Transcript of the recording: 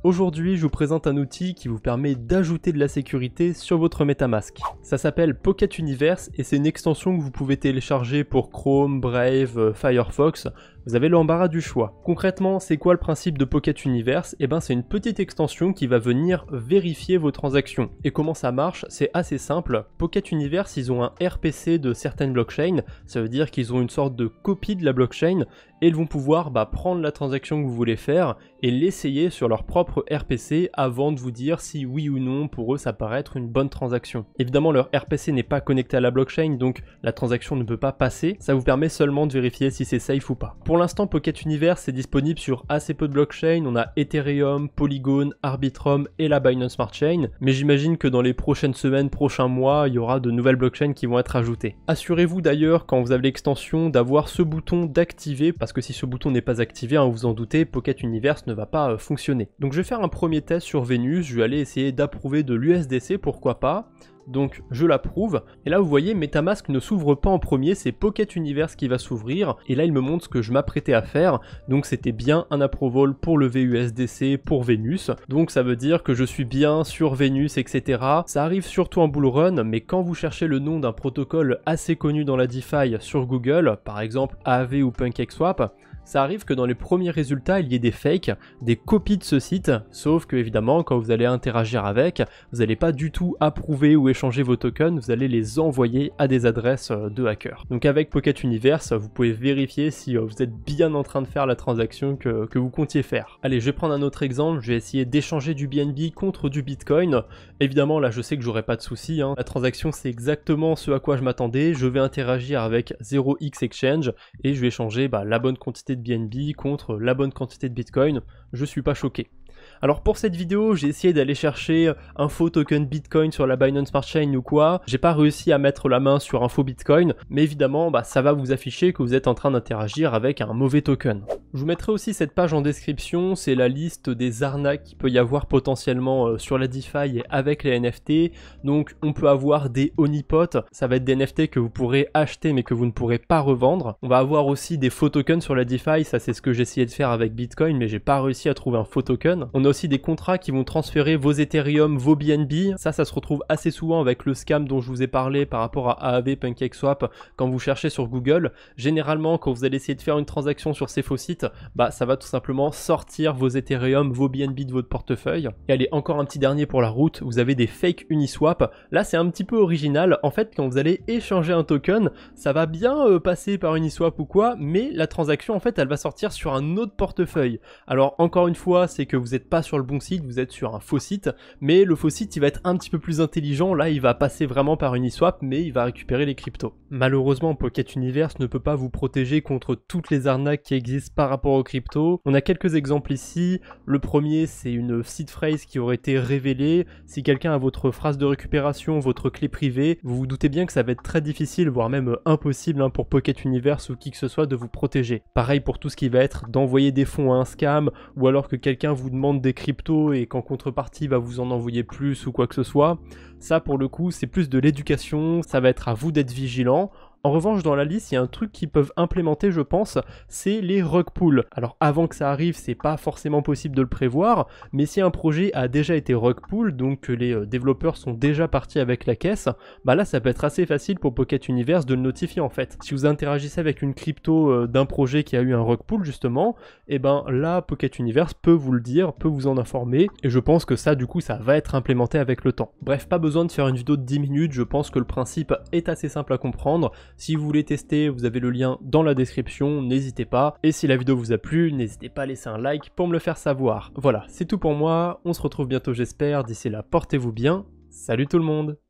Aujourd'hui, je vous présente un outil qui vous permet d'ajouter de la sécurité sur votre MetaMask. Ça s'appelle Pocket Universe et c'est une extension que vous pouvez télécharger pour Chrome, Brave, Firefox. Vous avez l'embarras du choix. Concrètement, c'est quoi le principe de Pocket Universe? Eh ben, c'est une petite extension qui va venir vérifier vos transactions. Et comment ça marche? C'est assez simple. Pocket Universe, ils ont un RPC de certaines blockchains. Ça veut dire qu'ils ont une sorte de copie de la blockchain et ils vont pouvoir prendre la transaction que vous voulez faire et l'essayer sur leur propre RPC avant de vous dire si oui ou non pour eux ça paraît être une bonne transaction. Évidemment, leur RPC n'est pas connecté à la blockchain, donc la transaction ne peut pas passer. Ça vous permet seulement de vérifier si c'est safe ou pas. Pour l'instant, Pocket Universe est disponible sur assez peu de blockchains. On a Ethereum, Polygon, Arbitrum et la Binance Smart Chain. Mais j'imagine que dans les prochaines semaines, prochains mois, il y aura de nouvelles blockchains qui vont être ajoutées. Assurez-vous d'ailleurs, quand vous avez l'extension, d'avoir ce bouton d'activer, parce que si ce bouton n'est pas activé, vous en doutez, Pocket Universe ne va pas fonctionner. Donc je vais faire un premier test sur Venus. Je vais aller essayer d'approuver de l'USDC, pourquoi pas. Donc je l'approuve, et là vous voyez MetaMask ne s'ouvre pas en premier, c'est Pocket Universe qui va s'ouvrir, et là il me montre ce que je m'apprêtais à faire, donc c'était bien un approval pour le VUSDC pour Venus, donc ça veut dire que je suis bien sur Venus, etc. Ça arrive surtout en bull run, mais quand vous cherchez le nom d'un protocole assez connu dans la DeFi sur Google, par exemple Aave ou PancakeSwap, ça arrive que dans les premiers résultats, il y ait des fakes, des copies de ce site, sauf que évidemment, quand vous allez interagir avec, vous n'allez pas du tout approuver ou échanger vos tokens, vous allez les envoyer à des adresses de hackers. Donc avec Pocket Universe, vous pouvez vérifier si vous êtes bien en train de faire la transaction que vous comptiez faire. Allez, je vais prendre un autre exemple, je vais essayer d'échanger du BNB contre du Bitcoin. Évidemment, là, je sais que j'aurai pas de soucis, La transaction, c'est exactement ce à quoi je m'attendais. Je vais interagir avec 0x Exchange et je vais échanger la bonne quantité de BNB contre la bonne quantité de Bitcoin, je suis pas choqué. Alors pour cette vidéo, j'ai essayé d'aller chercher un faux token Bitcoin sur la Binance Smart Chain ou quoi. J'ai pas réussi à mettre la main sur un faux Bitcoin, mais évidemment, ça va vous afficher que vous êtes en train d'interagir avec un mauvais token. Je vous mettrai aussi cette page en description, c'est la liste des arnaques qu'il peut y avoir potentiellement sur la DeFi et avec les NFT. Donc on peut avoir des honeypots, ça va être des NFT que vous pourrez acheter mais que vous ne pourrez pas revendre. On va avoir aussi des faux tokens sur la DeFi, ça c'est ce que j'ai essayé de faire avec Bitcoin, mais j'ai pas réussi à trouver un faux token. On a aussi des contrats qui vont transférer vos Ethereum, vos BNB. Ça se retrouve assez souvent avec le scam dont je vous ai parlé par rapport à Aave, PancakeSwap quand vous cherchez sur Google. Généralement, quand vous allez essayer de faire une transaction sur ces faux sites, ça va tout simplement sortir vos Ethereum, vos BNB de votre portefeuille. Et allez, encore un petit dernier pour la route, vous avez des fake Uniswap. Là, c'est un petit peu original. En fait, quand vous allez échanger un token, ça va bien passer par Uniswap ou quoi, mais la transaction, en fait, elle va sortir sur un autre portefeuille. Alors, encore une fois, c'est que vous n'êtes pas sur le bon site, vous êtes sur un faux site, mais le faux site il va être un petit peu plus intelligent, là il va passer vraiment par Uniswap, mais il va récupérer les cryptos. Malheureusement, Pocket Universe ne peut pas vous protéger contre toutes les arnaques qui existent par rapport aux cryptos. On a quelques exemples ici. Le premier, c'est une seed phrase qui aurait été révélée. Si quelqu'un a votre phrase de récupération, votre clé privée, vous vous doutez bien que ça va être très difficile, voire même impossible pour Pocket Universe ou qui que ce soit de vous protéger. Pareil pour tout ce qui va être d'envoyer des fonds à un scam, ou alors que quelqu'un vous demande des cryptos et qu'en contrepartie va vous en envoyer plus ou quoi que ce soit. Ça pour le coup c'est plus de l'éducation, ça va être à vous d'être vigilant. En revanche, dans la liste, il y a un truc qu'ils peuvent implémenter, je pense, c'est les rug pulls. Alors avant que ça arrive, c'est pas forcément possible de le prévoir, mais si un projet a déjà été rug pull, donc que les développeurs sont déjà partis avec la caisse, là ça peut être assez facile pour Pocket Universe de le notifier en fait. Si vous interagissez avec une crypto d'un projet qui a eu un rug pull justement, là Pocket Universe peut vous le dire, peut vous en informer, et je pense que ça du coup ça va être implémenté avec le temps. Bref, pas besoin de faire une vidéo de 10 minutes, je pense que le principe est assez simple à comprendre. Si vous voulez tester, vous avez le lien dans la description, n'hésitez pas. Et si la vidéo vous a plu, n'hésitez pas à laisser un like pour me le faire savoir. Voilà, c'est tout pour moi, on se retrouve bientôt j'espère, d'ici là portez-vous bien, salut tout le monde!